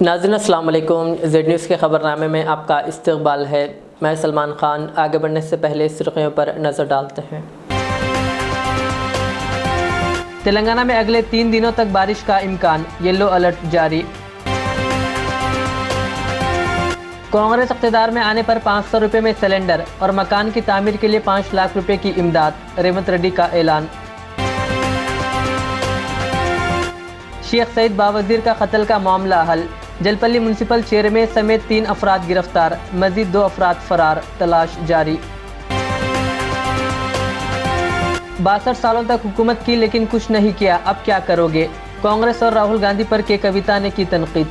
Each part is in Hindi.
नाज़रीन अस्सलाम वालेकुम। ज़ेड न्यूज़ के ख़बरनामे में आपका इस्तक़बाल है। मैं सलमान ख़ान। आगे बढ़ने से पहले सुर्ख़ियों पर नज़र डालते हैं। तेलंगाना में अगले 3 दिनों तक बारिश का इम्कान, येलो अलर्ट जारी। कांग्रेस इक़्तिदार में आने पर 500 रुपये में सिलेंडर और मकान की तामीर के लिए 5 लाख रुपये की इमदाद, रेवंत रेड्डी का ऐलान। शेख सईद बावज़ीर का कत्ल का मामला हल, जलपल्ली म्यूनसिपल चेयरमैन समेत 3 अफराद गिरफ्तार, मजीद 2 अफराद फरार, तलाश जारी। 62 सालों तक हुकूमत की लेकिन कुछ नहीं किया, अब क्या करोगे? कांग्रेस और राहुल गांधी पर के कविता ने की तनकीद।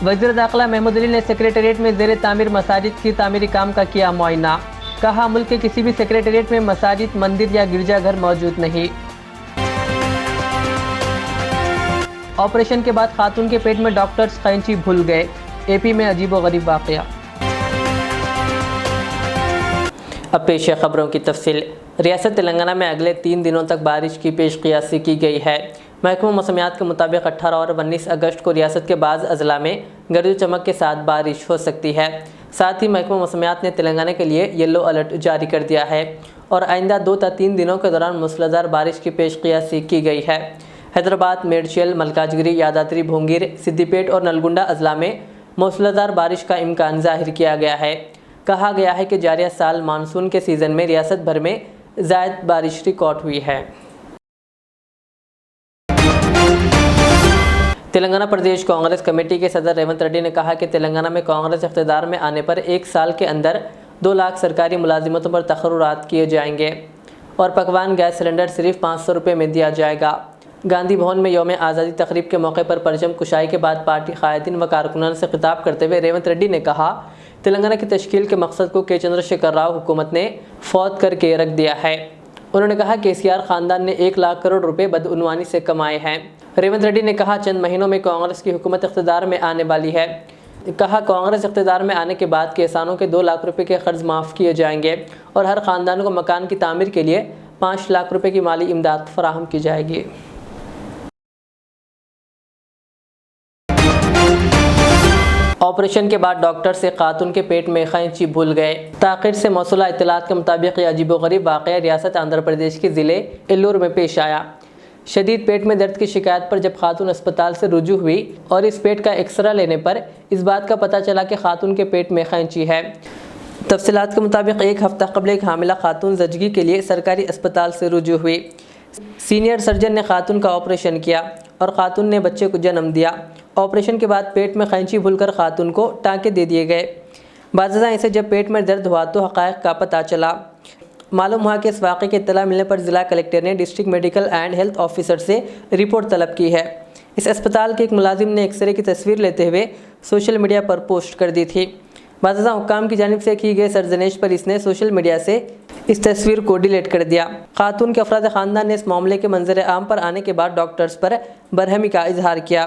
वज़ीर दाखिला महमूद अली ने सेक्रेटेरिएट में ज़ेर तामीर मसाजिद की तामीरी काम का किया मुआयना। कहा, मुल्क के किसी भी सेक्रेटेरिएट में मसाजिद, मंदिर या गिरजाघर मौजूद नहीं। ऑपरेशन के बाद खातून के पेट में डॉक्टर्स कैंची भूल गए, एपी में अजीबोगरीब वाक़या। अब पेश है खबरों की तफसील। रियासत तेलंगाना में अगले 3 दिनों तक बारिश की पेशक़ियासी की गई है। महकमा मौसमियात के मुताबिक 18 और 19 अगस्त को रियासत के बाज़ अजला में गरज चमक के साथ बारिश हो सकती है। साथ ही महकमा मौसमियात ने तेलंगाना के लिए येलो अलर्ट जारी कर दिया है और आइंदा 2 या 3 दिनों के दौरान मूसलाधार बारिश की पेशक़ियासी की गई है। हैदराबाद, मेडचल, मलकाजगिरी, यादाद्री, भोंगीर, सिद्दीपेट और नलगुंडा अजला में मूसलाधार बारिश का इम्कान ज़ाहिर किया गया है। कहा गया है कि जारिया साल मानसून के सीज़न में रियासत भर में ज़ायद बारिश रिकॉर्ड हुई है। तेलंगाना प्रदेश कांग्रेस कमेटी के सदर रेवंत रेड्डी ने कहा कि तेलंगाना में कांग्रेस इक़्तिदार में आने पर 1 साल के अंदर 2 लाख सरकारी मुलाजिमतों पर तक़र्रुरात किए जाएंगे और पकवान गैस सिलेंडर सिर्फ 500 रुपये में दिया जाएगा। गांधी भवन में यौम आज़ादी तकरीब के मौके पर परचम कुशाई के बाद पार्टी कायदीन व कारकुनान से खिताब करते हुए रेवंत रेड्डी ने कहा, तेलंगाना की तश्कील के मकसद को के चंद्रशेखर राव हुकूमत ने फौत करके रख दिया है। उन्होंने कहा कि केसीआर ख़ानदान ने 1 लाख करोड़ रुपए बदउनवानी से कमाए हैं। रेवंत रेड्डी ने कहा, चंद महीनों में कांग्रेस की हुकूमत इक़्तिदार में आने वाली है। कहा, कांग्रेस इक़्तिदार में आने के बाद किसानों के 2 लाख रुपए के कर्ज माफ़ किए जाएंगे और हर ख़ानदान को मकान की तामीर के लिए 5 लाख रुपए की माली इमदाद फराहम की जाएगी। ऑपरेशन के बाद डॉक्टर से खातून के पेट में कैंची भूल गए। ताक़ीर से मौसूला इत्तलात के मुताबिक यह अजीबोगरीब वाक़या रियासत आंध्र प्रदेश के ज़िले एल्लूर में पेश आया। शदीद पेट में दर्द की शिकायत पर जब खातून अस्पताल से रुजू हुई और इस पेट का एक्सरा लेने पर इस बात का पता चला कि खातून के पेट में कैंची है। तफसीलात के मुताबिक 1 हफ्ता कबल एक हामिला खातून ज़चगी के लिए सरकारी अस्पताल से रुजू हुई। सीनियर सर्जन ने खातून का ऑपरेशन किया और खातून ने बच्चे को जन्म दिया। ऑपरेशन के बाद पेट में कैंची भूलकर खातून को टाँके दे दिए गए। बाज़ इसे जब पेट में दर्द हुआ तो हक़ाइक़ का पता चला। मालूम हुआ कि इस वाक़े की इत्तला मिलने पर ज़िला कलेक्टर ने district medical and health officer से रिपोर्ट तलब की है। इस अस्पताल के एक मुलाजिम ने एक्सरे की तस्वीर लेते हुए सोशल मीडिया पर पोस्ट कर दी थी। बाज़ हुक्काम की जानिब से की गई सरजनेश पर इसने सोशल मीडिया से इस तस्वीर को डिलीट कर दिया। खातून के अफराद ख़ानदान ने इस मामले के मंजर आम पर आने के बाद डॉक्टर्स पर बरहमी का इजहार किया।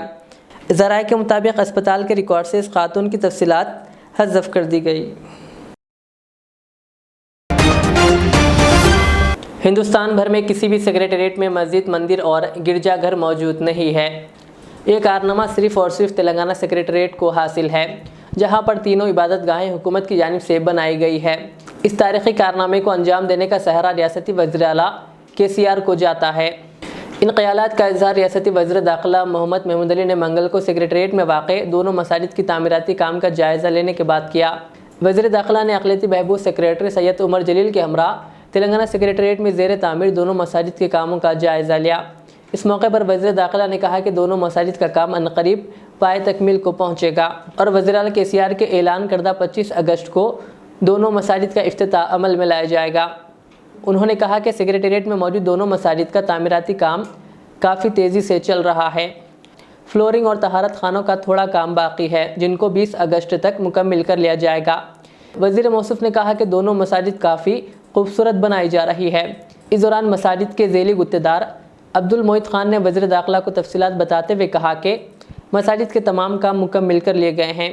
ज़राए के मुताबिक अस्पताल के रिकॉर्ड से इस खातून की तफसीलात हज़फ कर दी गई। हिंदुस्तान भर में किसी भी सेक्रेटेरिएट में मस्जिद, मंदिर और गिरजाघर मौजूद नहीं है। ये कारनामा सिर्फ़ और सिर्फ तेलंगाना सेक्रेटेरिएट को हासिल है, जहां पर तीनों इबादत गाहें हुकूमत की जानिब से बनाई गई है। इस तारीख़ी कारनामे को अंजाम देने का सहरा रियासती वज़ीर आला केसीआर को जाता है। इन ख़यालात का इज़हार रियासती वज़ीर दाखिला मोहम्मद महमूद अली ने मंगल को सेक्रेटेरिएट में वाक़े दोनों मसाजिद की तामीराती काम का जायज़ा लेने के बाद किया। वज़ीर दाखिला ने अक़लियती बहबूद सेक्रेटरी सैयद उमर जलील के हमरा तेलंगाना सेक्रेटेरिएट में ज़ेर तामीर दोनों मसाजिद के कामों का जायज़ा लिया। इस मौके पर वज़ीर दाखिला ने कहा कि दोनों मसाजिद का काम अनक़रीब पाए तकमील को पहुँचेगा और वज़ीर आला केसीआर के ऐलान करदा 25 अगस्त को दोनों मसाजिद का इफ्तिताह अमल में लाया जाएगा। उन्होंने कहा कि सेक्रेटेरिएट में मौजूद दोनों मसाजिद का तामीराती काम काफ़ी तेज़ी से चल रहा है। फ्लोरिंग और तहारत खानों का थोड़ा काम बाकी है, जिनको 20 अगस्त तक मुकम्मिल कर लिया जाएगा। वज़ीर मौसूफ ने कहा कि दोनों मसाजिद काफ़ी खूबसूरत बनाई जा रही है। इस दौरान मसाजिद के ज़ेली गुत्तेदार अब्दुल मोहित खान ने वज़ीर दाखिला को तफसीलात बताते हुए कहा कि मसाजिद के तमाम काम मुकम्मिल कर लिए गए हैं।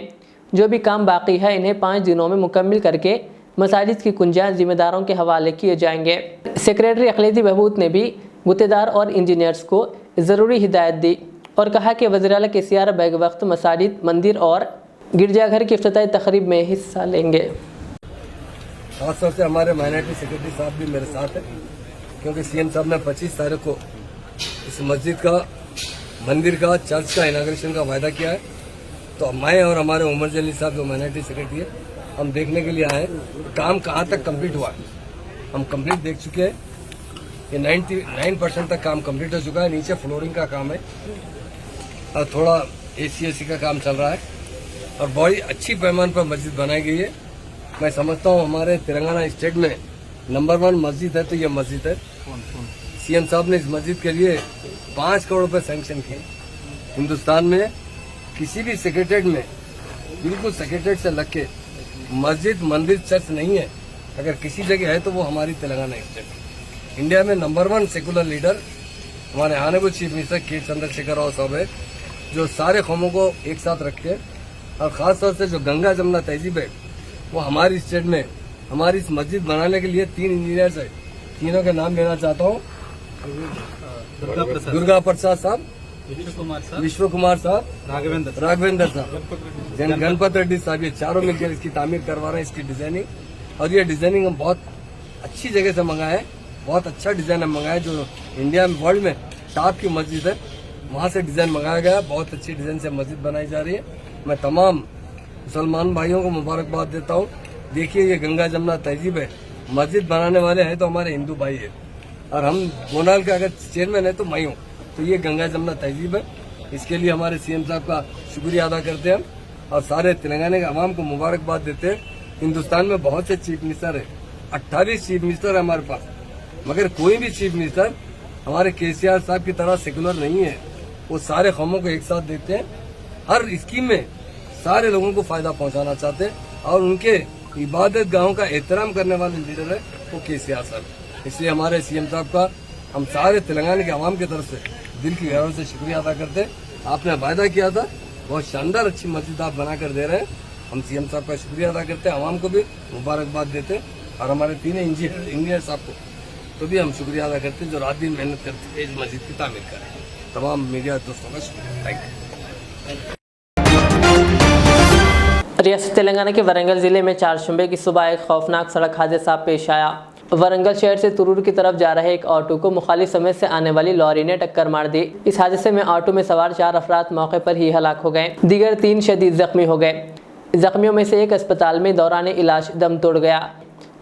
जो भी काम बाकी है इन्हें 5 दिनों में मुकम्मिल करके मसाजिद की कुंजाइश ज़िम्मेदारों के हवाले किए जाएंगे। सेक्रेटरी अक़लियती बहबूद ने भी गुत्तेदार और इंजीनियर्स को ज़रूरी हिदायत दी और कहा कि वज़ीर-ए-आला KCR बैग वक्त मसाजिद, मंदिर और गिरजाघर की इफ्तिताही तकरीब में हिस्सा लेंगे। खासतौर से हमारे माइनॉरिटी सेक्रेटरी साहब भी मेरे साथ हैं, क्योंकि CM साहब ने 25 तारीख को इस मस्जिद का, मंदिर का, चर्च का इनाग्रेशन का वायदा किया है। तो मैं और हमारे उमर जली साहब जो माइनॉरिटी सेक्रेटरी है, हम देखने के लिए आए हैं काम कहाँ तक कंप्लीट हुआ है। हम कंप्लीट देख चुके हैं, ये 99% तक काम कंप्लीट हो चुका है। नीचे फ्लोरिंग का काम है और थोड़ा AC का काम चल रहा है और बड़ी अच्छी पैमाने पर मस्जिद बनाई गई है। मैं समझता हूँ हमारे तेलंगाना स्टेट में नंबर 1 मस्जिद है तो ये मस्जिद है। CM साहब ने इस मस्जिद के लिए 5 करोड़ रुपए सैंक्शन किए। हिंदुस्तान में किसी भी सेक्रेटरीट में, बिल्कुल सेक्रेटरीट से लग के मस्जिद, मंदिर, चर्च नहीं है। अगर किसी जगह है तो वो हमारी तेलंगाना स्टेट। इंडिया में नंबर 1 सेकुलर लीडर हमारे ऑनरेबल चीफ मिनिस्टर के चंद्रशेखर राव साहब है, जो सारे कौमों को एक साथ रखते हैं। और खासतौर से जो गंगा जमुना तहजीब है, वो हमारी स्टेट में हमारी इस मस्जिद बनाने के लिए 3 इंजीनियर्स है। तीनों के नाम लेना चाहता हूँ। दुर्गा प्रसाद साहब, विश्व कुमार साहब, राघवेंद्र साहब, गणपत रेड्डी साहब, ये चारों मिलकर इसकी तामीर करवा रहे हैं, इसकी डिजाइनिंग। और ये डिजाइनिंग हम बहुत अच्छी जगह से मंगाए हैं, बहुत अच्छा डिजाइन हम मंगाए, जो इंडिया में, वर्ल्ड में टॉप की मस्जिद है, वहाँ से डिजाइन मंगाया गया। बहुत अच्छी डिजाइन से मस्जिद बनाई जा रही है। मैं तमाम मुसलमान भाइयों को मुबारकबाद देता हूँ। देखिए, ये गंगा जमुना तहजीब है, मस्जिद बनाने वाले हैं तो हमारे हिंदू भाई है, और हम गोनाल का अगर चेयरमैन है तो मैं हूँ। तो ये गंगा जमुना तहजीब है, इसके लिए हमारे CM साहब का शुक्रिया अदा करते हैं और सारे तेलंगाना के अवाम को मुबारकबाद देते हैं। हिंदुस्तान में बहुत से चीफ मिनिस्टर है, 28 चीफ मिनिस्टर है हमारे पास, मगर कोई भी चीफ मिनिस्टर हमारे KCR साहब की तरह सेकुलर नहीं है। वो सारे कौमों को एक साथ देखते हैं, हर स्कीम में सारे लोगों को फायदा पहुंचाना चाहते हैं, और उनके इबादत गाहों का एहतराम करने वाले लीडर है वो KCR साहब। इसलिए हमारे CM साहब का हम सारे तेलंगाना के अवाम की तरफ से दिल की गहराई से शुक्रिया अदा करते हैं। आपने वायदा किया था, बहुत शानदार अच्छी मस्जिद आप बना कर दे रहे हैं। हम CM साहब का शुक्रिया अदा करते हैं, अवाम को भी मुबारकबाद देते हैं, और हमारे 3 इंजीनियर साहब को तो भी हम शुक्रिया अदा करते हैं, जो रात दिन मेहनत करते हैं इस मस्जिद की तामीर करें। तमाम मीडिया दोस्तों का शुक्रिया। Thank you. रियासत तेलंगाना के वारंगल जिले में 4 शुंबे की सुबह एक खौफनाक सड़क हादसा पेश आया। वारंगल शहर से तुरूर की तरफ जा रहे एक ऑटो को मुखालिफ समेत से आने वाली लॉरी ने टक्कर मार दी। इस हादसे में ऑटो में सवार 4 अफराद मौके पर ही हलाक हो गए, दीगर 3 शदीद जख्मी हो गए। जख्मियों में से एक अस्पताल में दौरान इलाज दम तोड़ गया।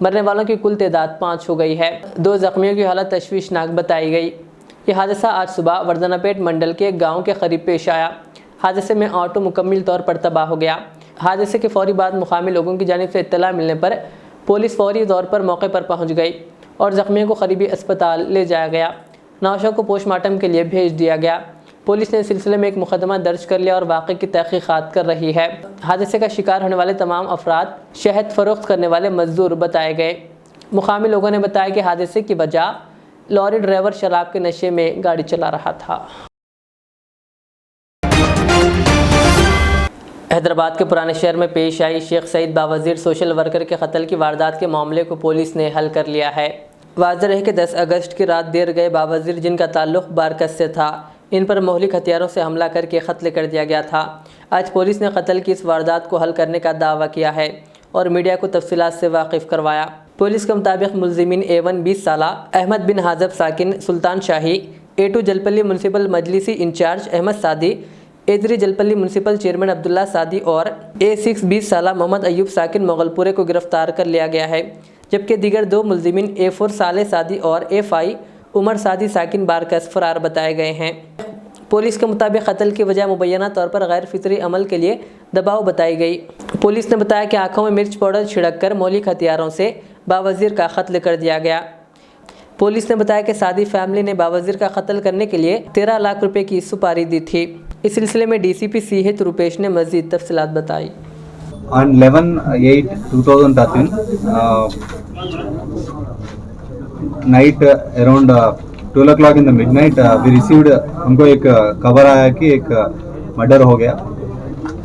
मरने वालों की कुल तादाद 5 हो गई है। 2 जख्मियों की हालत तशवीशनाक बताई गई। यह हादसा आज सुबह वर्धनापेट मंडल के एक गाँव के करीब पेश आया। हादसे में ऑटो मुकम्मल तौर पर तबाह हो गया। हादसे के फौरी बाद मुकामी लोगों की जानिब से इत्तला मिलने पर पुलिस फौरी तौर पर मौके पर पहुंच गई और जख्मियों को करीबी अस्पताल ले जाया गया। नाशों को पोस्टमार्टम के लिए भेज दिया गया। पुलिस ने इस सिलसिले में एक मुकदमा दर्ज कर लिया और वाक़े की तहकीकात कर रही है। हादसे का शिकार होने वाले तमाम अफराद शहद फरोख्त करने वाले मजदूर बताए गए। मुकामी लोगों ने बताया कि हादसे की वजह लॉरी ड्राइवर शराब के नशे में गाड़ी चला रहा था। हैदराबाद के पुराने शहर में पेश आई शेख सईद बावजीर सोशल वर्कर के कत्ल की वारदात के मामले को पुलिस ने हल कर लिया है। वाज़ेह है कि 10 अगस्त की रात देर गए बावजीर, जिनका ताल्लुक़ बारकस से था, इन पर मौलिक हथियारों से हमला करके कत्ल कर दिया गया था। आज पुलिस ने कत्ल की इस वारदात को हल करने का दावा किया है और मीडिया को तफसीलात से वाकिफ़ करवाया। पुलिस के मुताबिक मुलजिमीन A1 20 साला अहमद बिन हाजब साकिन सुल्तान शाही, A2 जलपल्ली म्यूनसिपल मजलिसी incharge Ahmed Saadi, A3 Jalpally municipal chairman Abdullah सादी और A6 20 साला मोहम्मद अयूब साकिन मोगलपुरे को गिरफ्तार कर लिया गया है, जबकि दीगर 2 मुलजिमीन A4 साले सादी और A5 उमर सादी साकिन बारकस फरार बताए गए हैं। पुलिस के मुताबिक कत्ल की वजह मुबैना तौर पर गैर फितरी अमल के लिए दबाव बताई गई। पुलिस ने बताया कि आंखों में मिर्च पाउडर छिड़क कर मौलिक हथियारों से बावजीर का कत्ल कर दिया गया। पुलिस ने बताया कि सादी फैमिली ने बावजीर का कत्ल करने के लिए 13 लाख रुपए की सुपारी दी थी। इस सिलसिले में DCP CH रूपेश ने मज़ीद तफसीलात बताई। On 11/8/2013 night around 12 o'clock in the midnight we received हमको एक खबर आया कि एक मर्डर हो गया।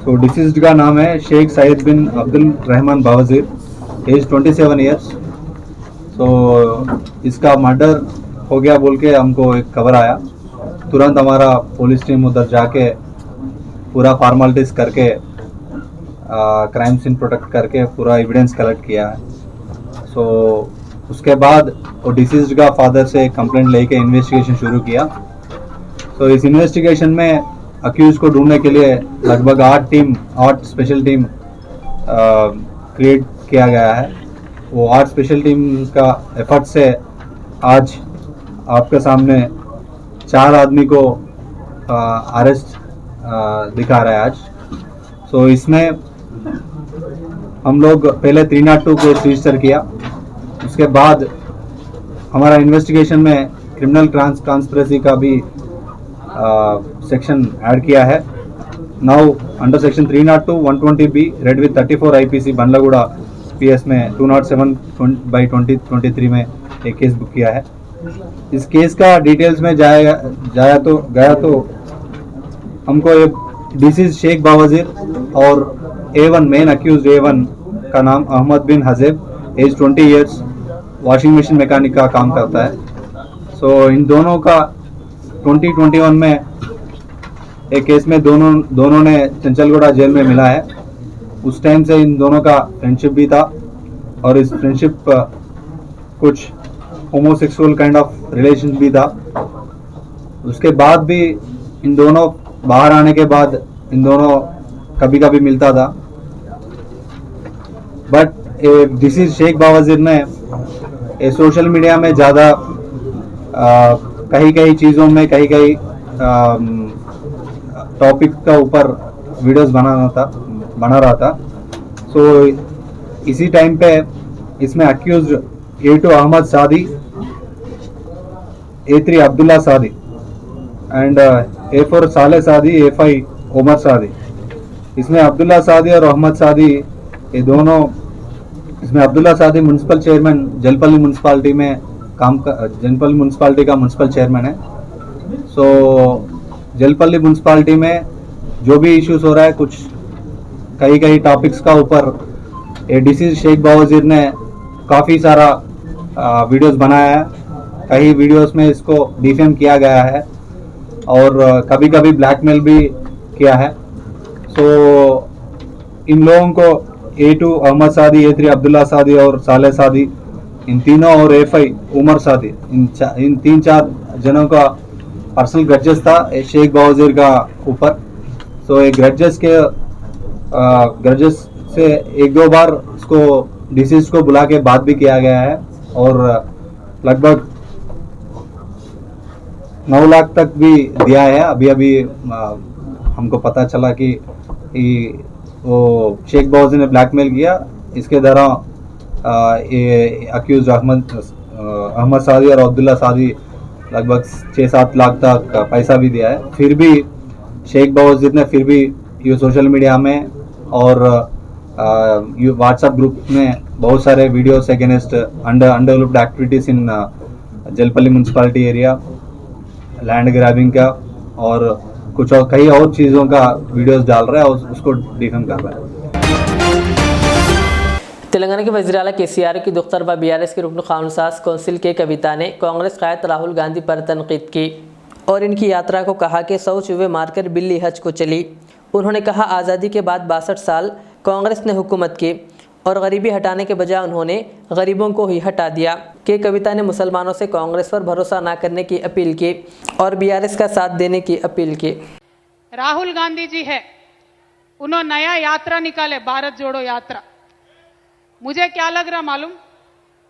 तो डिसीज्ड का नाम है शेख सईद बिन अब्दुल रहमान बावजीर, एज 27 ईयर्स। तो इसका मर्डर हो गया बोल के हमको एक खबर आया। तुरंत हमारा पुलिस टीम उधर जाके पूरा फॉर्मेलिटीज़ करके क्राइम सीन प्रोटेक्ट करके पूरा एविडेंस कलेक्ट किया है। सो उसके बाद वो डिसीज्ड का फादर से कंप्लेंट लेके इन्वेस्टिगेशन शुरू किया। तो इस इन्वेस्टिगेशन में अक्यूज को ढूंढने के लिए लगभग 8 स्पेशल टीम क्रिएट किया गया है। वो 8 स्पेशल टीम का एफर्ट से आज आपके सामने 4 आदमी को अरेस्ट दिखा रहा है आज। सो इसमें हम लोग पहले 302 केस रजिस्टर किया, उसके बाद हमारा इन्वेस्टिगेशन में क्रिमिनल कॉन्स्पिरेसी का भी सेक्शन ऐड किया है। Now under section 302 120B red with 34 IPC Bandlaguda PS में 207/2023 में एक केस बुक किया है। इस केस का डिटेल्स में गया तो हमको एक डिसीज शेख बावजीर और A1 मेन अक्यूज A1 का नाम Ahmed bin Hajeb, age 20 years, washing machine mechanic का काम करता है। सो इन दोनों का 2021 में एक केस में दोनों ने चंचलगुड़ा जेल में मिला है। उस टाइम से इन दोनों का फ्रेंडशिप भी था और इस फ्रेंडशिप कुछ होमोसेक्सुअल काइंड ऑफ रिलेशन भी था। उसके बाद भी इन दोनों बाहर आने के बाद इन दोनों कभी कभी मिलता था, बट डिसीज शेख बावजीर ने सोशल मीडिया में ज़्यादा कई चीज़ों में कई टॉपिक का ऊपर वीडियोस बना रहा था। सो इसी टाइम पे इसमें accused A2 Ahmad Saadi, A3 Abdullah सादी एंड A4 साले सादी, A5 उमर सादी। इसमें अब्दुल्ला सादी और अहमद सादी ये दोनों, इसमें अब्दुल्ला सादी म्यूनसिपल चेयरमैन जलपल्ली म्यूनसिपालिटी में जलपल्ली म्यूनसिपालिटी का म्यूनसिपल चेयरमैन है। सो जलपल्ली म्यूनसिपालिटी में जो भी इश्यूज हो रहा है, कुछ कई टॉपिक्स का ऊपर ये डिसीज शेख बावजीर ने काफ़ी सारा वीडियोस बनाया है। कई वीडियोस में इसको डिफेम किया गया है और कभी कभी ब्लैकमेल भी किया है। सो इन लोगों को A2 अहमद सादी, A3 अब्दुल्ला सादी और साले सादी, इन तीनों और A5 उमर सादी, इन 3-4 जनों का पर्सनल ग्रजेस था शेख बावजीर का ऊपर। सो एक ग्रजेस से 1-2 बार उसको डिसीज को बुला के बात भी किया गया है और लगभग 9 लाख तक भी दिया है। अभी हमको पता चला कि वो शेख बावजीर ने ब्लैकमेल किया। इसके दौरान ये अक्यूज अहमद सादी और अब्दुल्ला सादी लगभग 6-7 लाख तक पैसा भी दिया है। फिर भी शेख बावजीर ने फिर भी ये सोशल मीडिया में और व्हाट्सएप ग्रुप में बहुत सारे videos against undeveloped activities in Jalpally municipality area, land grabbing का और कुछ और कई और चीज़ों का वीडियोस डाल रहा है और उसको डिफेम कर रहा है। तेलंगाना के वज़ीर आला KCR की दुख्तर व BRS के रुकन क़ानून साज़ कौंसिल के कविता ने कांग्रेस क़ायद राहुल गांधी पर तनकीद की और इनकी यात्रा को कहा कि 100 चूहे मारकर बिल्ली हज को चली। उन्होंने कहा, आज़ादी के बाद 62 साल कांग्रेस ने हुकूमत की और गरीबी हटाने के बजाय उन्होंने गरीबों को ही हटा दिया। के कविता ने मुसलमानों से कांग्रेस पर भरोसा ना करने की अपील की और BRS का साथ देने की अपील की। राहुल गांधी जी है, उन्होंने नया यात्रा निकाले, भारत जोड़ो यात्रा। मुझे क्या लग रहा मालूम,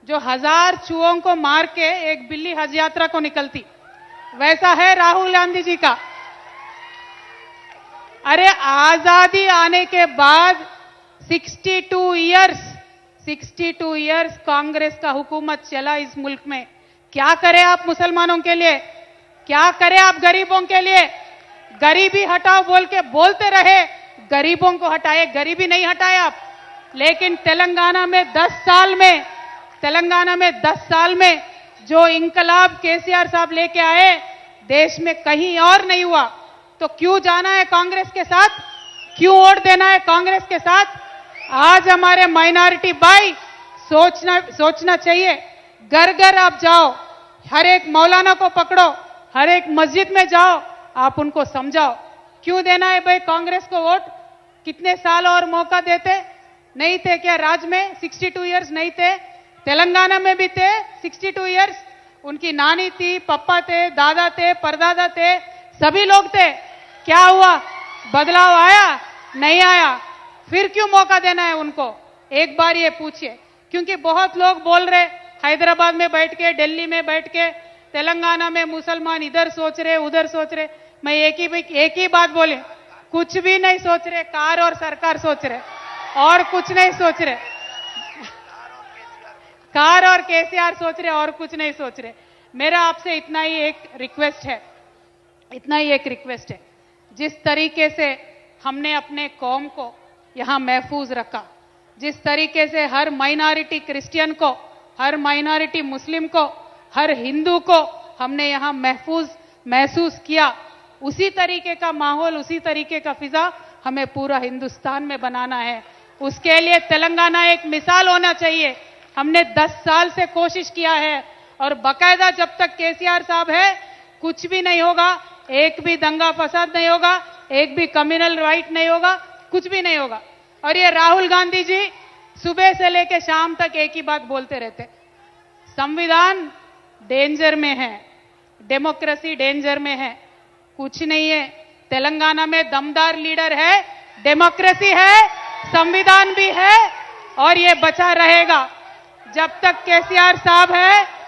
जो 1000 चूहों को मार के एक बिल्ली हज यात्रा को निकलती, वैसा है राहुल गांधी जी का। अरे आजादी आने के बाद 62 इयर्स कांग्रेस का हुकूमत चला इस मुल्क में। क्या करें आप मुसलमानों के लिए, क्या करें आप गरीबों के लिए? गरीबी हटाओ बोल के बोलते रहे, गरीबों को हटाए, गरीबी नहीं हटाए आप। लेकिन तेलंगाना में 10 साल में जो इंकलाब KCR साहब लेके आए, देश में कहीं और नहीं हुआ। तो क्यों जाना है कांग्रेस के साथ, क्यों वोट देना है कांग्रेस के साथ? आज हमारे माइनॉरिटी भाई सोचना चाहिए। घर घर आप जाओ, हर एक मौलाना को पकड़ो, हर एक मस्जिद में जाओ, आप उनको समझाओ क्यों देना है भाई कांग्रेस को वोट। कितने साल और मौका देते, नहीं थे क्या राज में 62 इयर्स नहीं थे? तेलंगाना में भी थे 62 इयर्स। उनकी नानी थी, पापा थे, दादा थे, परदादा थे, सभी लोग थे। क्या हुआ? बदलाव आया? नहीं आया। फिर क्यों मौका देना है उनको? एक बार ये पूछिए। क्योंकि बहुत लोग बोल रहे हैदराबाद में बैठ के, दिल्ली में बैठ के, तेलंगाना में मुसलमान इधर सोच रहे उधर सोच रहे। मैं एक ही बात बोले, कुछ भी नहीं सोच रहे। कार और सरकार सोच रहे और कुछ नहीं सोच रहे। कार और केसीआर सोच रहे और कुछ नहीं सोच रहे। मेरा आपसे इतना ही एक रिक्वेस्ट है, जिस तरीके से हमने अपने कौम को यहां महफूज रखा, जिस तरीके से हर माइनॉरिटी क्रिश्चियन को, हर माइनॉरिटी मुस्लिम को, हर हिंदू को हमने यहां महसूस किया, उसी तरीके का माहौल, उसी तरीके का फिजा हमें पूरा हिंदुस्तान में बनाना है। उसके लिए तेलंगाना एक मिसाल होना चाहिए। हमने 10 साल से कोशिश किया है और बाकायदा जब तक केसीआर साहब है कुछ भी नहीं होगा। एक भी दंगा फसाद नहीं होगा, एक भी कम्युनल राइट नहीं होगा, कुछ भी नहीं होगा। और ये राहुल गांधी जी सुबह से लेकर शाम तक एक ही बात बोलते रहते, संविधान डेंजर में है, डेमोक्रेसी डेंजर में है। कुछ नहीं है, तेलंगाना में दमदार लीडर है, डेमोक्रेसी है, संविधान भी है और ये बचा रहेगा जब तक केसीआर साहब है।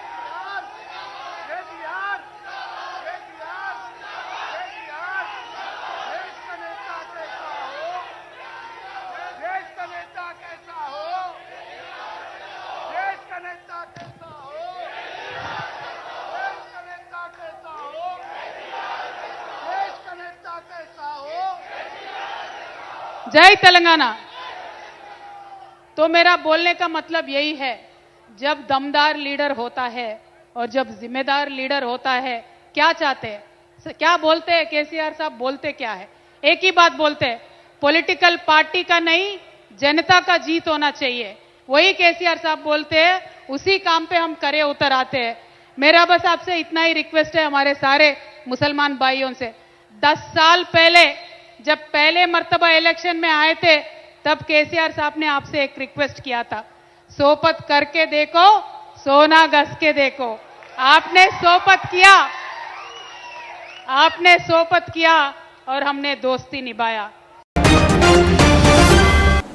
जय तेलंगाना। तो मेरा बोलने का मतलब यही है, जब दमदार लीडर होता है और जब जिम्मेदार लीडर होता है, क्या चाहते हैं, क्या बोलते हैं केसीआर साहब? बोलते क्या है? एक ही बात बोलते हैं, पॉलिटिकल पार्टी का नहीं, जनता का जीत होना चाहिए। वही केसीआर साहब बोलते हैं, उसी काम पे हम करे उतर आते हैं। मेरा बस आपसे इतना ही रिक्वेस्ट है, हमारे सारे मुसलमान भाइयों से, 10 साल पहले जब पहले मर्तबा इलेक्शन में आए थे, तब केसीआर साहब ने आपसे एक रिक्वेस्ट किया था, सोपत करके देखो, सोना घस के देखो। आपने सोपत किया और हमने दोस्ती निभाया।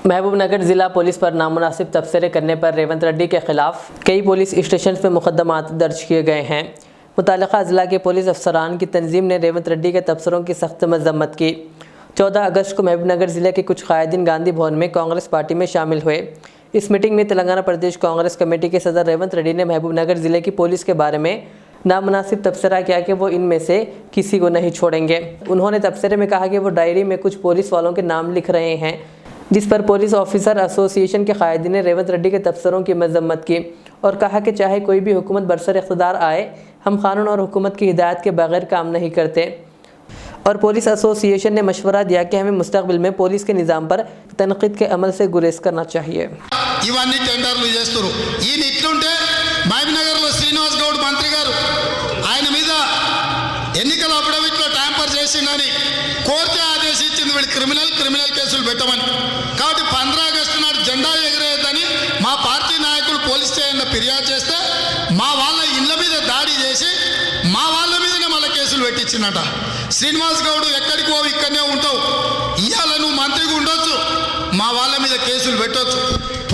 महबूबनगर जिला पुलिस पर नामुनासिब तबसरे करने पर रेवंत रेड्डी के खिलाफ कई पुलिस स्टेशन में मुकदमात दर्ज किए गए हैं। मुतालिका जिला के पुलिस अफसरान की तंजीम ने रेवंत रेड्डी के तबसरों की सख्त मजम्मत की। 14 अगस्त को महबूबनगर ज़िले के कुछ कायदीन गांधी भवन में कांग्रेस पार्टी में शामिल हुए। इस मीटिंग में तेलंगाना प्रदेश कांग्रेस कमेटी के सदर रेवंत रेड्डी ने महबूबनगर ज़िले की पुलिस के बारे में नामुनासिब तबसरा किया कि वो इनमें से किसी को नहीं छोड़ेंगे। उन्होंने तबसरे में कहा कि वो डायरी में कुछ पुलिस वालों के नाम लिख रहे हैं, जिस पर पुलिस ऑफिसर एसोसिएशन के कायदीन ने रेवंत रेड्डी के तबसरों की मजम्मत की और कहा कि चाहे कोई भी हुकूमत बरसर इख्तिदार आए, हम कानून और हुकूमत की हिदायत के बगैर काम नहीं करते। और पुलिस एसोसिएशन ने मशवरा दिया कि हमें मुस्तकबिल में पुलिस के निज़ाम पर तनकीद के अमल से गुरेज करना चाहिए। ఇవన్నీ టెండర్లు చేస్తారు। ఈయన ఇట్లుంటే మహబూబ్నగర్లో శ్రీనివాస్ గౌడ్ మంత్రి గారు ఆయన మీద ఎన్నికల అఫిడవిట్లో ట్యాంపర్ చేసిందని కోర్టు ఆదేశించింది, వీళ్ళు క్రిమినల్ కేసులు పెట్టమని। కాబట్టి 15 ఆగస్టు నాడు జెండా ఎగరేయద్దని మా పార్టీ నాయకులు పోలీస్ స్టేషన్లో ఫిర్యాదు చేస్తే మా వాళ్ళ ఇళ్ళ మీద దాడి చేసి మా వాళ్ళ మీదనే మళ్ళీ కేసులు పెట్టించిందట। శ్రీనివాస్ గౌడ్ ఎక్కడికి పోవు, ఇక్కడనే ఉంటావు, ఇవాళ నువ్వు మంత్రిగా ఉండొచ్చు, మా వాళ్ళ మీద కేసులు పెట్టొచ్చు,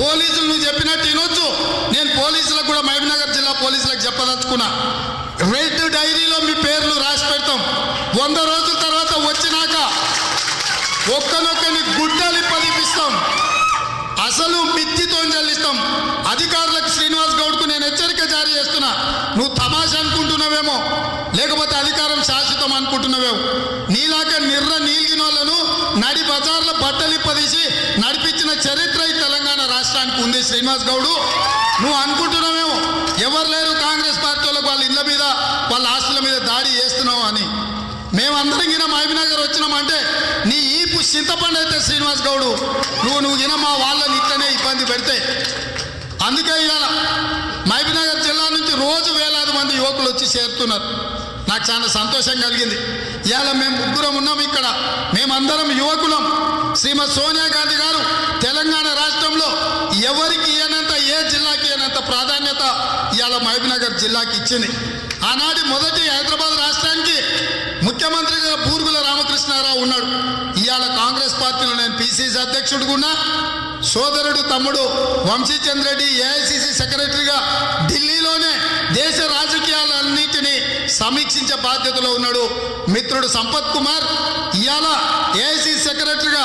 పోలీసులు నువ్వు చెప్పినట్టు వినొచ్చు। నేను పోలీసులకు కూడా మహబూబ్నగర్ జిల్లా పోలీసులకు చెప్పదలుచుకున్నా, రెడ్ డైరీలో మీ పేర్లు రాసి పెడతాం। 100 రోజుల తర్వాత వచ్చినాక ఒక్కనొక్కని గుడ్డలు పదిపిస్తాం, అసలు మిత్తితో చెల్లిస్తాం। అధికారులకు శ్రీనివాస్ గౌడ్కు నేను హెచ్చరిక జారీ చేస్తున్నా, నువ్వు తమాష అనుకుంటున్నావేమో, లేకపోతే అధికారం శాశ్వతం అనుకుంటున్నావేమో, నీలాగా నీలిగిన వాళ్ళను నడి బజార్లో బట్టలు ఇప్పదీసి నడిపించిన చరిత్ర ఈ తెలంగాణ రాష్ట్రానికి ఉంది శ్రీనివాస్ గౌడ్। నువ్వు అనుకుంటున్నావేమో ఎవరు లేరు కాంగ్రెస్ పార్టీ వాళ్ళకు వాళ్ళ ఇళ్ళ మీద వాళ్ళ ఆస్తుల మీద దాడి చేస్తున్నావు అని। మేమందరం గిన మహబూబ్నగర్ వచ్చినామంటే నీ ఈపు చింతపండు అయితే శ్రీనివాస్ గౌడ్, నువ్వు గిన మా వాళ్ళని ఇట్లనే ఇబ్బంది పెడితే। అందుకే ఇవాళ మహబూబ్నగర్ జిల్లా నుంచి రోజు వేలాది మంది యువకులు వచ్చి చేరుతున్నారు। నాకు చాలా సంతోషం కలిగింది. ఇవాళ మేము ముగ్గురం ఉన్నాం ఇక్కడ, మేమందరం యువకులం. శ్రీమతి సోనియా గాంధీ గారు తెలంగాణ రాష్ట్రంలో ఎవరికి ఇవ్వనంత, ఏ జిల్లాకి ఇవ్వనంత ప్రాధాన్యత ఇవాళ మహబూబ్నగర్ జిల్లాకి ఇచ్చింది. ఆనాటి మొదటి హైదరాబాద్ రాష్ట్రానికి ముఖ్యమంత్రిగా బూరుగుల రామకృష్ణారావు ఉన్నాడు. ఇవాళ కాంగ్రెస్ పార్టీలో నేను పిసిసి అధ్యక్షుడిగా ఉన్నా. సోదరుడు తమ్ముడు వంశీచంద్ర రెడ్డి ఏఐసిసి సెక్రటరీగా ఢిల్లీలోనే దేశ రాజకీయాలన్నింటినీ సమీక్షించే బాధ్యతలో ఉన్నాడు. మిత్రుడు సంపత్ కుమార్ ఇవాళ ఏఐసిసి సెక్రటరీగా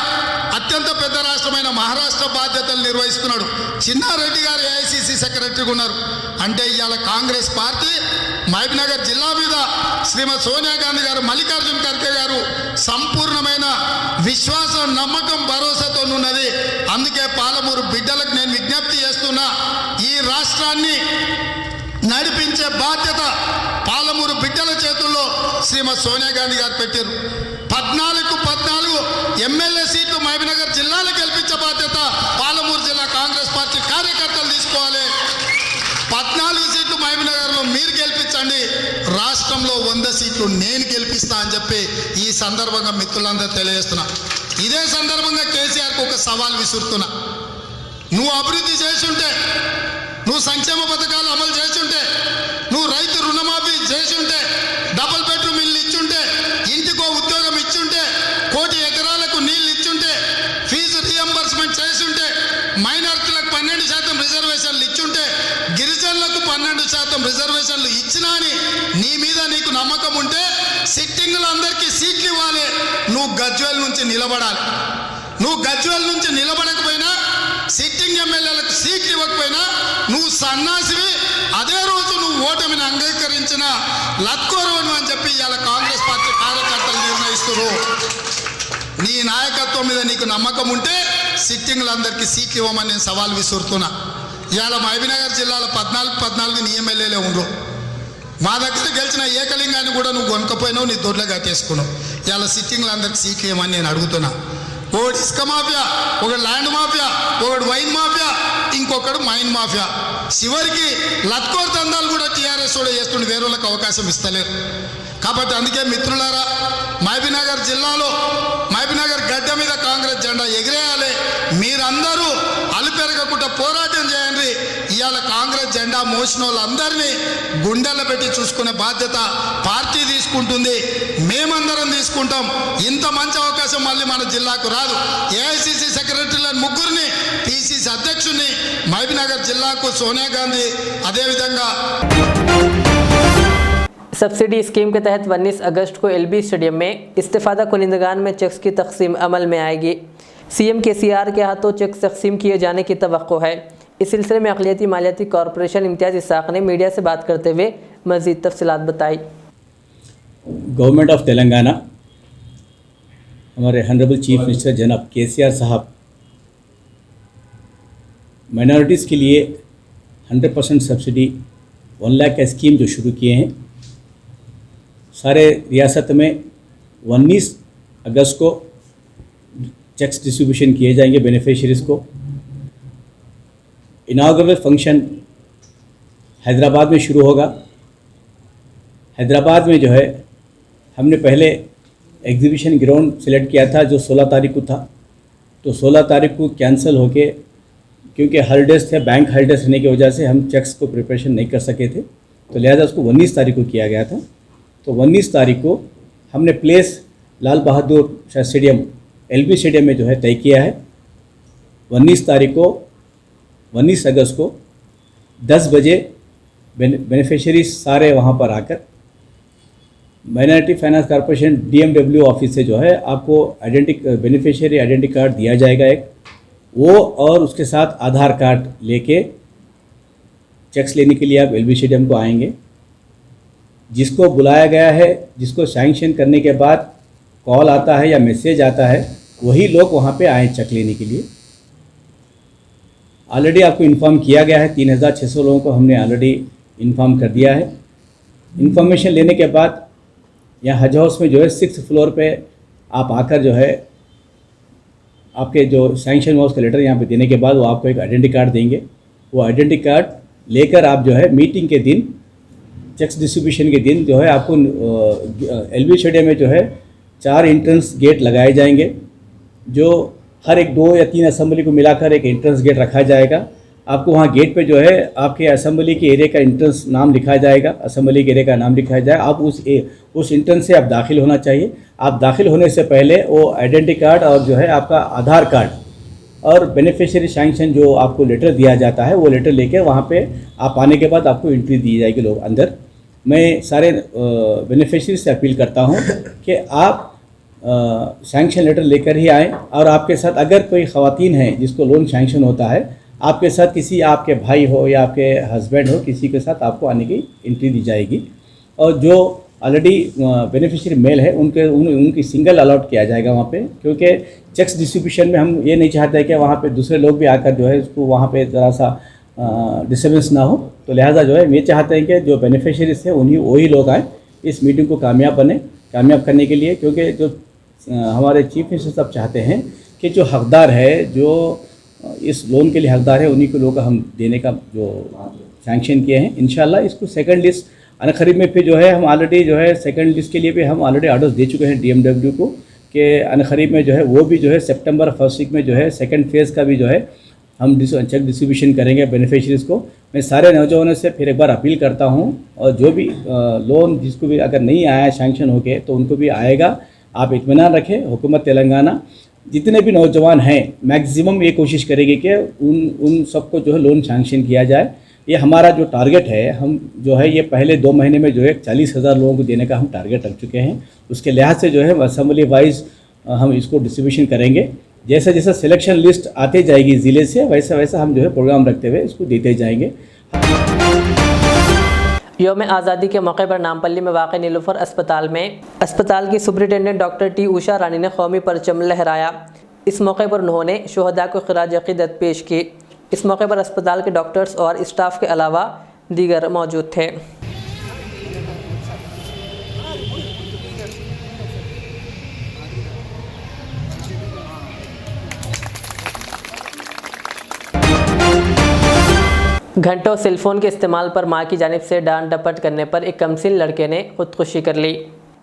అత్యంత పెద్ద రాష్ట్రమైన మహారాష్ట్ర బాధ్యతలు నిర్వహిస్తున్నాడు. చిన్నారెడ్డి గారు ఏఐసిసి సెక్రటరీగా ఉన్నారు. అంటే ఇవాళ కాంగ్రెస్ పార్టీ మహబూబ్నగర్ జిల్లా మీద శ్రీమతి సోనియా గాంధీ గారు, మల్లికార్జున్ ఖర్గే గారు సంపూర్ణమైన విశ్వాసం, నమ్మకం, భరోసాతో ఉన్నది. అందుకే పాలమూరు బిడ్డలకు నేను విజ్ఞప్తి చేస్తున్నా, ఈ రాష్ట్రాన్ని నడిపించే బాధ్యత పాలమూరు బిడ్డల చేతుల్లో శ్రీమతి సోనియా గాంధీ గారు పెట్టారు. 14 ఎమ్మెల్యే సీట్లు మహబూబ్నగర్ జిల్లాలో గెలిపించే బాధ్యత పాలమూరు జిల్లా కాంగ్రెస్ పార్టీ కార్యకర్తలు తీసుకోవాలి. 14 సీట్లు మహబూబ్నగర్లో మీరు గెలిపించండి, రాష్ట్రంలో 100 సీట్లు నేను గెలిపిస్తా అని చెప్పి ఈ సందర్భంగా మిత్రులందరూ తెలియజేస్తున్నా. ఇదే సందర్భంగా కేసీఆర్కు ఒక సవాల్ విసురుతున్నా. నువ్వు అభివృద్ధి చేసుంటే, నువ్వు సంక్షేమ పథకాలు అమలు చేసుంటే, నువ్వు రైతు రుణమాఫీ చేసుంటే, డబుల్ బెడ్రూమ్ ఇల్లు ఇచ్చుంటే, ఇంటికో ఉద్యోగం ఇచ్చుంటే, 1 కోటి ఎకరాలకు నీళ్లు ఇచ్చుంటే, ఫీజు రియంబర్స్మెంట్ చేసుంటే, మైనారిటీలకు 12% రిజర్వేషన్లు ఇచ్చుంటే, గిరిజనులకు 12% రిజర్వేషన్లు ఇచ్చినా అని నీ మీద నీకు నమ్మకం ఉంటే సిట్టింగ్లు అందరికీ సీట్లు ఇవ్వాలి. నువ్వు గజ్వేల్ నుంచి నిలబడాలి. నువ్వు గజ్వేల్ నుంచి నిలబడకపోయినా, సిట్టింగ్ ఎమ్మెల్యేలకు సీట్లు ఇవ్వకపోయినా నువ్వు సన్నాసివి. అదే రోజు నువ్వు ఓటమిని అంగీకరించిన లత్కోరువను అని చెప్పి ఇవాళ కాంగ్రెస్ పార్టీ కార్యకర్తలు నిర్ణయిస్తున్నారు. నీ నాయకత్వం మీద నీకు నమ్మకం ఉంటే సిట్టింగ్లందరికీ సీట్లు ఇవ్వమని నేను సవాల్ విసురుతున్నా. ఇవాళ మహబూబ్నగర్ జిల్లాలో 14 నీ ఎమ్మెల్యేలే ఉండరు. మా దగ్గర గెలిచిన ఏకలింగాన్ని కూడా నువ్వు కొనుక్కపోయినావు, నీ దొడ్లో కట్టేసుకున్నావు. ఇవాళ సిట్టింగ్లందరికీ సీట్లు ఇవ్వమని నేను అడుగుతున్నా. ఒకడు ఇసుక మాఫియా, ఒకడు ల్యాండ్ మాఫియా, ఒకడు వైన్ మాఫియా, ఇంకొకడు మైన్ మాఫియా. చివరికి లత్కోర్ దందాలు కూడా టీఆర్ఎస్ కూడా చేస్తుండే, వేరే వాళ్ళకి అవకాశం ఇస్తలేరు. కాబట్టి అందుకే మిత్రులారా, మహబూబ్నగర్ జిల్లాలో మహబూబ్నగర్ గడ్డ మీద కాంగ్రెస్ జెండా ఎగిరేయాలి. మీరందరూ అలుపెరగకుండా పోరాటం చేయండి. ఇవాళ కాంగ్రెస్ జెండా మోసిన వాళ్ళందరినీ గుండెల్లో పెట్టి చూసుకునే బాధ్యత పార్టీ తీసుకుంటుంది, మేమందరం తీసుకుంటాం. ఇంత మంచి అవకాశం మళ్ళీ మన జిల్లాకు రాదు. ఏఐసిసి సెక్రటరీలను ముగ్గురిని, పిసిసి అధ్యక్షుడిని మహబూబ్నగర్ జిల్లాకు సోనియా గాంధీ, అదేవిధంగా सब्सिडी स्कीम के तहत 19 अगस्त को एलबी स्टेडियम में इस्तेफादा कुनिंदगान में चेक्स की तकसीम अमल में आएगी। सीएम केसीआर के हाथों चेक्स तकसीम किए जाने की तवक्को है। इस सिलसिले में अक़लियती मालियाती कॉरपोरेशन इम्तियाज़ इसाक़ ने मीडिया से बात करते हुए मज़ीद तफसीलात बताई। गवर्नमेंट ऑफ तेलंगाना, हमारे हॉनरेबल चीफ मिनिस्टर जनाब केसीआर साहब माइनॉरिटीज़ के लिए 100% सब्सिडी 1 लाख का स्कीम जो शुरू किए हैं, सारे रियासत में 19 अगस्त को चेक्स डिस्ट्रीब्यूशन किए जाएंगे बेनिफिशरीज़ को। इनागुरल फंक्शन हैदराबाद में शुरू होगा। हैदराबाद में जो है हमने पहले एग्जीबिशन ग्राउंड सेलेक्ट किया था जो 16 तारीख को था, तो 16 तारीख को कैंसिल होके, क्योंकि हॉलीडेज थे, बैंक हॉलीडेज रहने की वजह से हम चेक्स को प्रिपरेशन नहीं कर सके थे, तो लिहाजा उसको 19 तारीख को किया गया था। तो 19 तारीख को हमने place Lal Bahadur Shastri stadium LB stadium में जो है तय किया है। 19 तारीख को 19 अगस्त को 10 बजे बेनिफिशरीज सारे वहाँ पर आकर minority finance corporation DMW office से जो है आपको बेनिफिशियरी आइडेंटिटी कार्ड दिया जाएगा एक, वो और उसके साथ आधार कार्ड लेके चेक्स लेने के लिए आप एलबी स्टेडियम को आएंगे। जिसको बुलाया गया है, जिसको सैंक्शन करने के बाद कॉल आता है या मैसेज आता है, वही लोग वहाँ पे आए चेक लेने के लिए। ऑलरेडी आपको इन्फॉर्म किया गया है, 3600 लोगों को हमने ऑलरेडी इन्फॉर्म कर दिया है। इन्फॉर्मेशन लेने के बाद यहाँ हज हाउस में जो है 6th फ्लोर पे आप आकर जो है आपके जो सैंक्शन हुआ उसका लेटर यहाँ पे देने के बाद वो आपको एक आइडेंटिटी कार्ड देंगे। वो आइडेंटिटी कार्ड लेकर आप जो है मीटिंग के दिन चेक्स डिस्ट्रीब्यूशन के दिन जो है आपको LV स्टेडियम में जो है 4 एंट्रेंस गेट लगाए जाएंगे, जो हर एक 2 या 3 असेंबली को मिलाकर एक एंट्रेंस गेट रखा जाएगा। आपको वहाँ गेट पे जो है आपके असेंबली के एरिया का एंट्रेंस नाम लिखा जाएगा, असेंबली के एरिया का नाम लिखा जाएगा। आप उस एंट्रेंस से आप दाखिल होना चाहिए। आप दाखिल होने से पहले वो आइडेंटिटी कार्ड और जो है आपका आधार कार्ड और बेनिफिशियरी सैंक्शन जो आपको लेटर दिया जाता है वो लेटर लेके वहाँ पे आप आने के बाद आपको एंट्री दी जाएगी लोग अंदर। मैं सारे बेनिफिशियरी से अपील करता हूँ कि आप सैंक्शन लेटर लेकर ही आएँ, और आपके साथ अगर कोई ख़वातीन है जिसको लोन सैंक्शन होता है, आपके साथ किसी आपके भाई हो या आपके हस्बैंड हो, किसी के साथ आपको आने की एंट्री दी जाएगी। और जो ऑलरेडी बेनिफिशियरी मेल है उनकी सिंगल अलॉट किया जाएगा वहाँ पे, क्योंकि चेक्स डिस्ट्रीब्यूशन में हम ये नहीं चाहते कि वहाँ पे दूसरे लोग भी आकर जो है उसको वहाँ पे ज़रा सा डिस्टर्बेंस ना हो। तो लिहाजा जो है ये चाहते हैं कि जो बेनिफिशियरीज है वही लोग आएँ इस मीटिंग को कामयाब करने के लिए, क्योंकि जो हमारे चीफ मिनिस्टर साहब चाहते हैं कि जो हकदार है, जो इस लोन के लिए हकदार है, उन्हीं को लोग हम देने का जो सैंक्शन किए हैं। इंशाल्लाह इसको सेकंड लिस्ट अनखरीद में फिर जो है हम ऑलरेडी जो है सेकंड लिस्ट के लिए भी हम ऑलरेडी ऑर्डर्स दे चुके हैं DMW को कि अनखरीद में जो है वो भी जो है सितंबर फर्स्ट वीक में जो है सेकंड फेज़ का भी जो है हम चेक डिस्ट्रीब्यूशन करेंगे बेनिफिशरीज़ को। मैं सारे नौजवानों से फिर एक बार अपील करता हूँ, और जो भी लोन जिसको भी अगर नहीं आया सैंक्शन होके तो उनको भी आएगा। आप इत्मीनान रखें, हुकूमत तेलंगाना जितने भी नौजवान हैं मैक्सिमम ये कोशिश करेगी कि उन सबको जो है लोन सैंक्शन किया जाए। ये हमारा जो टारगेट है, हम जो है ये पहले 2 महीने में जो है 40,000 लोगों को देने का हम टारगेट रख चुके हैं। उसके लिहाज से जो है असेंबली वाइज हम इसको डिस्ट्रीब्यूशन करेंगे। जैसे जैसे सिलेक्शन लिस्ट आते जाएगी ज़िले से, वैसा वैसा हम जो है प्रोग्राम रखते हुए इसको देते जाएंगे। यौम आज़ादी के मौके पर नामपल्ली में वाक़ नीलूफर अस्पताल की सुपरिटेंडेंट डॉक्टर T उषा रानी ने कौमी परचम लहराया। इस मौके पर उन्होंने शुहदा को खिराज अक़ीदत पेश की। इस मौके पर अस्पताल के डॉक्टर्स और स्टाफ के अलावा दीगर मौजूद थे। घंटों सेलफोन के इस्तेमाल पर मां की जानिब से डांट डपट करने पर एक कमसिन लड़के ने खुदकुशी कर ली।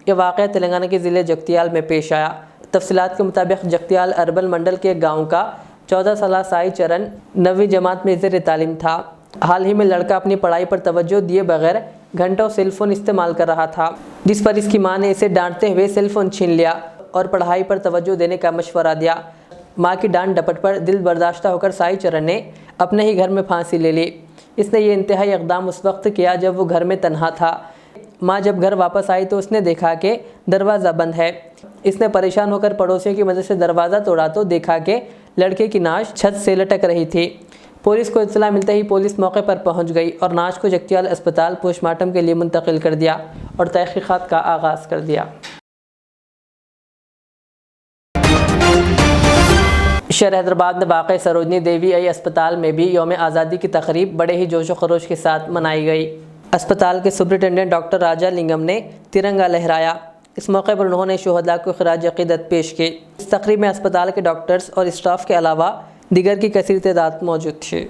ये वाक़या तेलंगाना के ज़िले जगतियाल में पेश आया। तफसीलात के मुताबिक जगतियाल अर्बन मंडल के गांव का 14 साला साई चरण 9वीं जमात में ज़ेर तालीम था। हाल ही में लड़का अपनी पढ़ाई पर तवज्जो दिए बगैर घंटों सेलफोन इस्तेमाल कर रहा था, जिस पर इसकी मां ने इसे डांटते हुए सेलफोन छीन लिया और पढ़ाई पर तवज्जो देने का मशवरा दिया। मां की डांट डपट पर दिल बर्दाश्त होकर साई चरण ने अपने ही घर में फांसी ले ली। इसने ये इंतहाई इक़दाम उस वक्त किया जब वो घर में तन्हा था। माँ जब घर वापस आई तो उसने देखा कि दरवाज़ा बंद है। इसने परेशान होकर पड़ोसियों की मदद से दरवाज़ा तोड़ा तो देखा कि लड़के की नाश छत से लटक रही थी। पुलिस को इत्तला मिलते ही पुलिस मौके पर पहुंच गई और नाश को जगतियाल अस्पताल पोस्टमार्टम के लिए मुंतकिल कर दिया और तहक़ीक़ात का आगाज़ कर दिया। शहर हैदराबाद में वाक़ सरोजनी देवी आई अस्पताल में भी यौम आज़ादी की तक़रीब बड़े ही जोश व खरोश के साथ मनाई गई। अस्पताल के सुपरिटेंडेंट डॉक्टर राजा लिंगम ने तिरंगा लहराया। इस मौके पर उन्होंने शुहदा को खिराज अक़ीदत पेश की। इस तक़रीब में अस्पताल के डॉक्टर्स और स्टाफ के अलावा दीगर की कसीर तादाद मौजूद थी।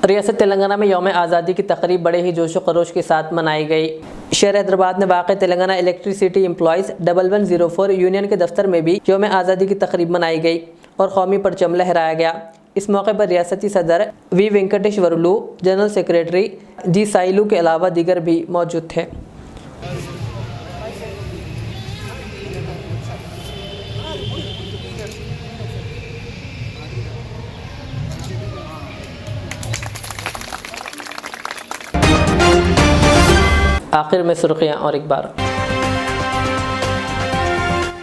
रियासत तेलंगाना में यौम आज़ादी की तक़रीब बड़े ही जोश व खरोश के साथ मनाई गई। शहर हैदराबाद में वाक़ तेलंगाना इलेक्ट्रिसिटी एम्प्लॉयज़ 1104 यूनियन के दफ्तर में भी यौम आज़ादी की तक़रीब मनाई गई और कौमी परचम लहराया गया। इस मौके पर रियासती सदर वी वेंकटेश्वरलू, जनरल सेक्रेटरी जी साइलू के अलावा दीगर भी मौजूद थे। आखिर में सुर्खियां और एक बार।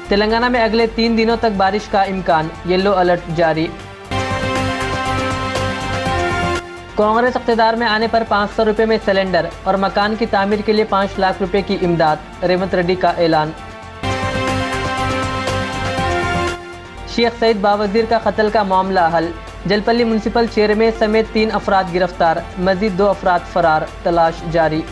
तेलंगाना में अगले 3 दिनों तक बारिश का इम्कान, येलो अलर्ट जारी। कांग्रेस इक़्तिदार में आने पर 500 रुपये में सिलेंडर और मकान की तामीर के लिए 5 लाख रुपए की इमदाद, रेवंत रेड्डी का ऐलान। शेख सईद बावज़ीर का कत्ल का मामला हल, जलपल्ली म्यूनसिपल चेयरमैन समेत 3 अफराद गिरफ्तार, मजीद 2 अफराद फरार, तलाश जारी।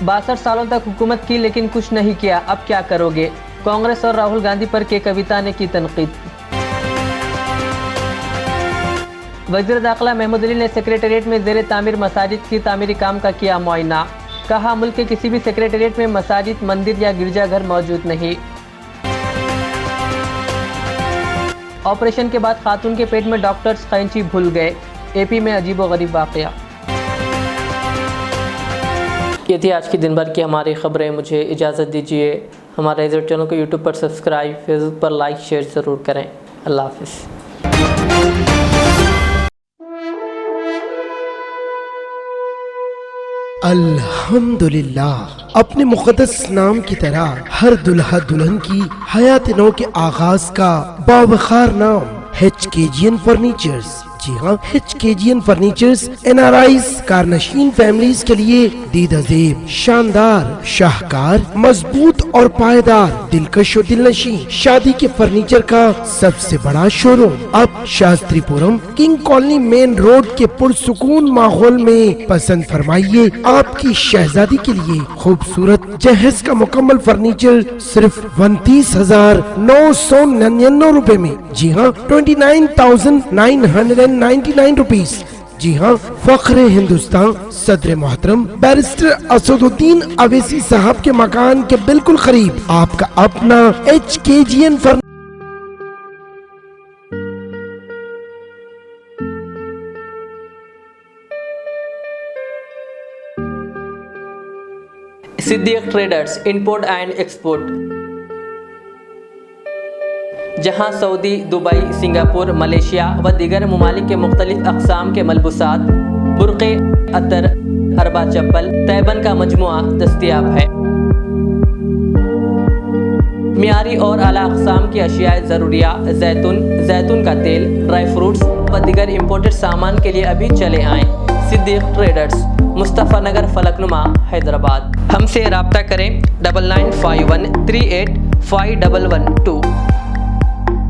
62 सालों तक हुकूमत की लेकिन कुछ नहीं किया, अब क्या करोगे? कांग्रेस और राहुल गांधी पर के कविता ने की तनकीद। वज़ीर दाखिला महमूद अली ने सेक्रेटेरिएट में ज़ेर तामीर मसाजिद की तामीरी काम का किया मुआयना। कहा मुल्क के किसी भी सेक्रेटेरिएट में मसाजिद, मंदिर या गिरजाघर मौजूद नहीं। ऑपरेशन के बाद खातून के पेट में डॉक्टर्स कैंची भूल गए। एपी में अजीबोगरीब वाक़या। ये थी आज की दिन भर की हमारी खबरें। मुझे इजाज़त दीजिए। हमारे रिजल्ट चैनल को यूट्यूब पर सब्सक्राइब, फेसबुक पर लाइक शेयर ज़रूर करें। अल्लाह हाफ़िज़। अल्हम्दुलिल्लाह, अपने मुक़द्दस नाम की तरह हर दुल्हा दुल्हन की हयात नौ के आगाज का बावखार नाम HKGN फर्नीचर्स। जी हाँ, HKGN फर्नीचर्स NRIs कारनशीन फैमिलीज के लिए दीदाज़ेब, शानदार, शाहकार, मजबूत और पायदार, दिलकश और दिलनशीं शादी के फर्नीचर का सबसे बड़ा शोरूम अब Shastripuram king colony main road के पुरसुकून माहौल में। पसंद फरमाइए आपकी शहजादी के लिए खूबसूरत जहेज का मुकम्मल फर्नीचर सिर्फ 29,999 रुपए में। जी हाँ, 29,999 रुपीज। जी हाँ, फख्रे हिंदुस्तान सदर मोहतरम बैरिस्टर असदुद्दीन अवैसी साहब के मकान के बिल्कुल करीब आपका अपना HKGN Siddiq traders import and export, जहां सऊदी, दुबई, सिंगापुर, मलेशिया व दीगर ममालिक के मुख्तलिफ अक़साम के मलबूसात, बुर्क़े, अतर, अरबा चप्पल, तैबन का मजमुआ दस्तयाब है। मियारी और आला अक़साम की अशियाए ज़रूरिया, जैतून का तेल, ड्राई फ्रूट्स व दीगर इम्पोर्टेड सामान के लिए अभी चले आएँ। सिद्दीक ट्रेडर्स, मुस्तफ़ा नगर, फलकनुमा, हैदराबाद। हमसे रब्ता करें 9951385112।